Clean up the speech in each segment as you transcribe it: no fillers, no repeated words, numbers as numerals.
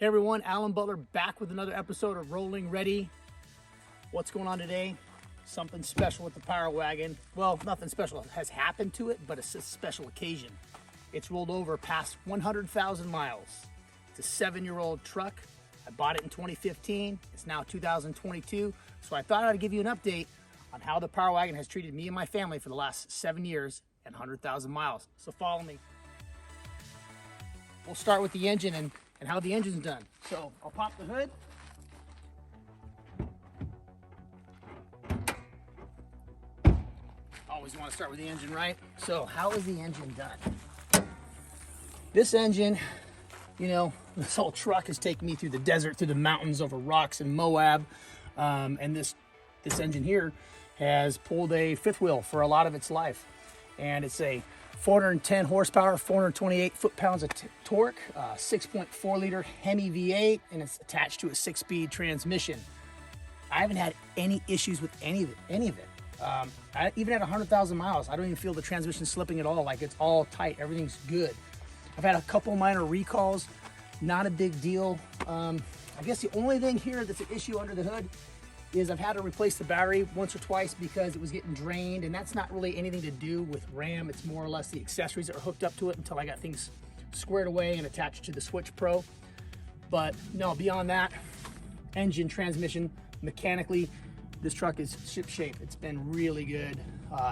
Hey everyone, Alan Butler back with another episode of Rolling Ready. What's going on today? Something special with the Power Wagon. Well, nothing special has happened to it, but it's a special occasion. It's rolled over past 100,000 miles. It's a 7-year-old truck. I bought it in 2015. It's now 2022. So I thought I'd give you an update on how the Power Wagon has treated me and my family for the last 7 years and 100,000 miles. So follow me. We'll start with the engine and how the engine's done. So I'll pop the hood. Always want to start with the engine, right? So how is the engine done? This engine, you know, this whole truck has taken me through the desert, through the mountains, over rocks in Moab. And this engine here has pulled a fifth wheel for a lot of its life. And it's a 410 horsepower, 428 foot-pounds of torque, 6.4 liter Hemi V8, and it's attached to a 6-speed transmission. I haven't had any issues with any of it. I even at 100,000 miles, I don't even feel the transmission slipping at all. Like, it's all tight, everything's good. I've had a couple minor recalls, not a big deal. I guess the only thing here that's an issue under the hood is I've had to replace the battery once or twice because it was getting drained, and that's not really anything to do with RAM. It's more or less the accessories that are hooked up to it until I got things squared away and attached to the Switch Pro. But no, beyond that, engine, transmission, mechanically, this truck is ship shape. It's been really good.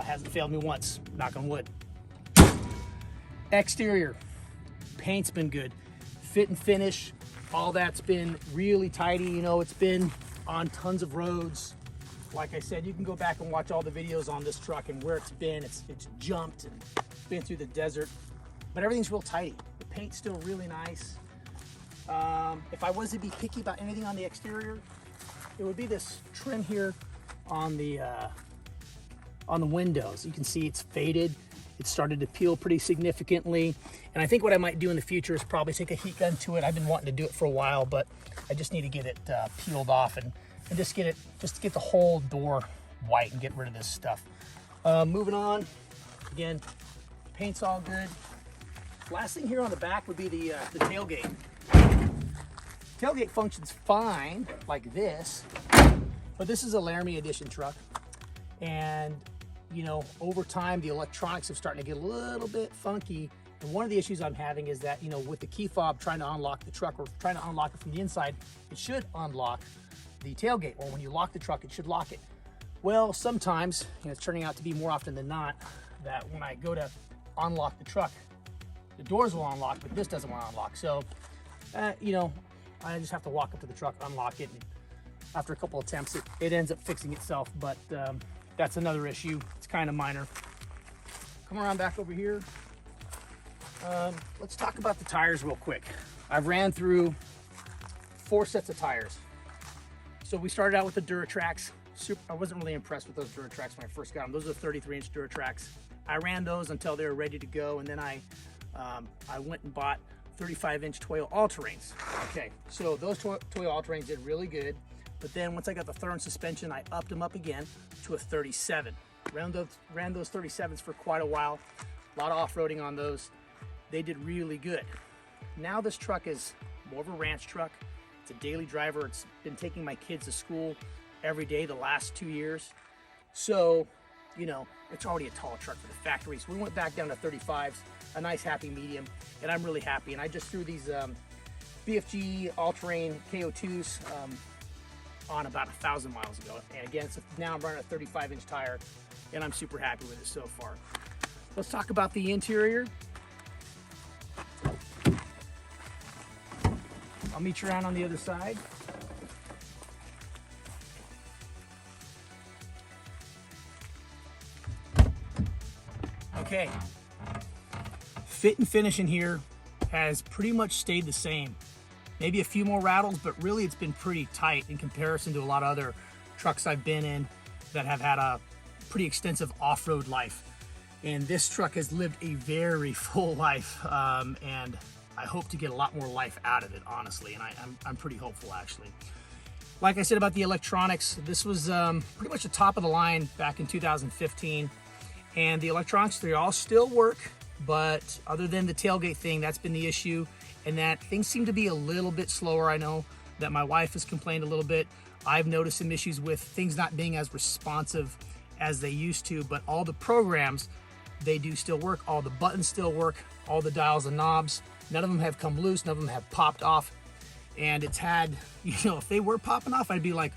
Hasn't failed me once, knock on wood. Exterior, paint's been good. Fit and finish, all that's been really tidy. You know, it's been on tons of roads. Like I said, you can go back and watch all the videos on this truck and where it's been. It's jumped and been through the desert, but everything's real tidy. The paint's still really nice. If I was to be picky about anything on the exterior, it would be this trim here on the windows. You can see it's faded. It started to peel pretty significantly. And I think what I might do in the future is probably take a heat gun to it. I've been wanting to do it for a while, but I just need to get it peeled off and just get the whole door white and get rid of this stuff. Moving on, again, paint's all good. Last thing here on the back would be the tailgate. Tailgate functions fine like this, but this is a Laramie edition truck. And you know, over time, the electronics have started to get a little bit funky. And one of the issues I'm having is that, you know, with the key fob trying to unlock the truck or trying to unlock it from the inside, it should unlock the tailgate, or when you lock the truck, it should lock it. Well, sometimes, you know, it's turning out to be more often than not that when I go to unlock the truck, the doors will unlock, but this doesn't want to unlock. So, you know, I just have to walk up to the truck, unlock it, and after a couple attempts, it ends up fixing itself. But that's another issue. It's kind of minor. Come around back over here. Let's talk about the tires real quick. I've ran through 4 sets of tires. So we started out with the Duratrax. I wasn't really impressed with those Duratrax when I first got them. Those are 33-inch Duratrax. I ran those until they were ready to go, and then I went and bought 35-inch Toyo All-Terrains. Okay, so those Toyo All-Terrains did really good. But then once I got the Thurn suspension, I upped them up again to a 37. Ran those 37s for quite a while. A lot of off-roading on those. They did really good. Now this truck is more of a ranch truck. It's a daily driver. It's been taking my kids to school every day the last 2 years. So, you know, it's already a tall truck for the factory. So we went back down to 35s, a nice happy medium, and I'm really happy. And I just threw these BFG all-terrain KO2s on about 1,000 miles ago. And again, so now I'm running a 35-inch tire, and I'm super happy with it so far. Let's talk about the interior. I'll meet you around on the other side. Okay, fit and finish in here has pretty much stayed the same. Maybe a few more rattles, but really it's been pretty tight in comparison to a lot of other trucks I've been in that have had a pretty extensive off-road life. And this truck has lived a very full life, and I hope to get a lot more life out of it, honestly, and I'm pretty hopeful, actually. Like I said about the electronics, this was pretty much the top of the line back in 2015, and the electronics, they all still work, but other than the tailgate thing, that's been the issue, and that things seem to be a little bit slower. I know that my wife has complained a little bit. I've noticed some issues with things not being as responsive as they used to, but all the programs, they do still work. All the buttons still work, all the dials and knobs, none of them have come loose, none of them have popped off. And it's had, you know, if they were popping off, I'd be like,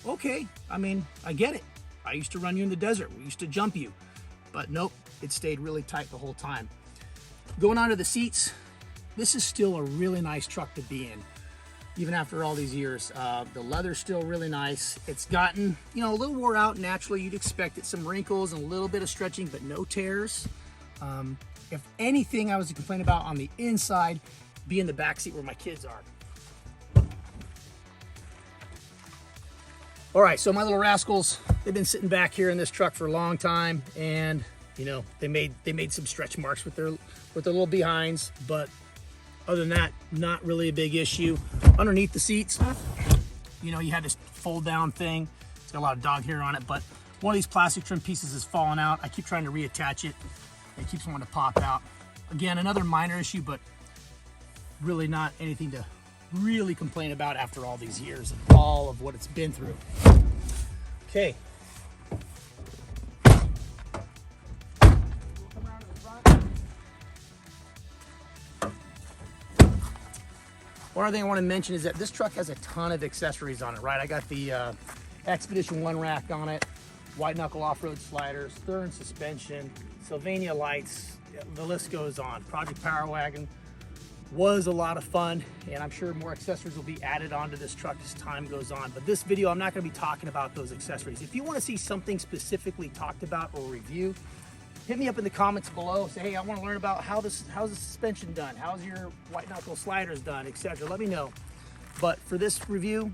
okay, I mean, I get it. I used to run you in the desert. We used to jump you. But nope, it stayed really tight the whole time. Going on to the seats, this is still a really nice truck to be in, even after all these years. The leather's still really nice. It's gotten, you know, a little wore out naturally. You'd expect it, some wrinkles and a little bit of stretching, but no tears. If anything I was to complain about on the inside, be in the back seat where my kids are. All right, so my little rascals, they've been sitting back here in this truck for a long time, and you know, they made some stretch marks with their little behinds, but other than that, not really a big issue. Underneath the seats, you know, you had this fold down thing. It's got a lot of dog hair on it, but one of these plastic trim pieces is falling out. I keep trying to reattach it. It keeps wanting to pop out. Again, another minor issue, but really not anything to really complain about after all these years and all of what it's been through. Okay. One other thing I want to mention is that this truck has a ton of accessories on it, right? I got the Expedition 1 rack on it, white knuckle off-road sliders, Thurn suspension, Sylvania lights, the list goes on. Project Power Wagon was a lot of fun, and I'm sure more accessories will be added onto this truck as time goes on. But this video, I'm not going to be talking about those accessories. If you want to see something specifically talked about or review, hit me up in the comments below. Say, hey, I want to learn about how's the suspension done, how's your white knuckle sliders done, etc. Let me know. But for this review,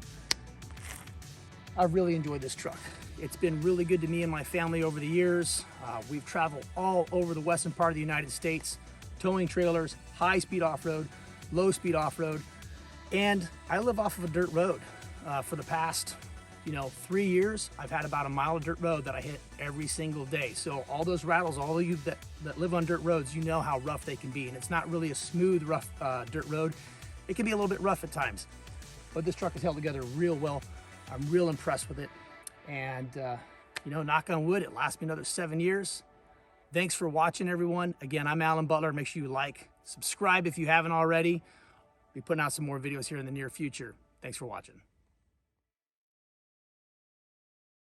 I've really enjoyed this truck. It's been really good to me and my family over the years. We've traveled all over the western part of the United States, towing trailers, high-speed off-road, low-speed off-road, and I live off of a dirt road. For the past, 3 years, I've had about a mile of dirt road that I hit every single day. So all those rattles, all of you that live on dirt roads, you know how rough they can be, and it's not really a smooth, rough dirt road. It can be a little bit rough at times, but this truck has held together real well. I'm real impressed with it, and knock on wood, it lasts me another 7 years. Thanks for watching, everyone. Again, I'm Alan Butler. Make sure you like, subscribe if you haven't already. We'll be putting out some more videos here in the near future. Thanks for watching.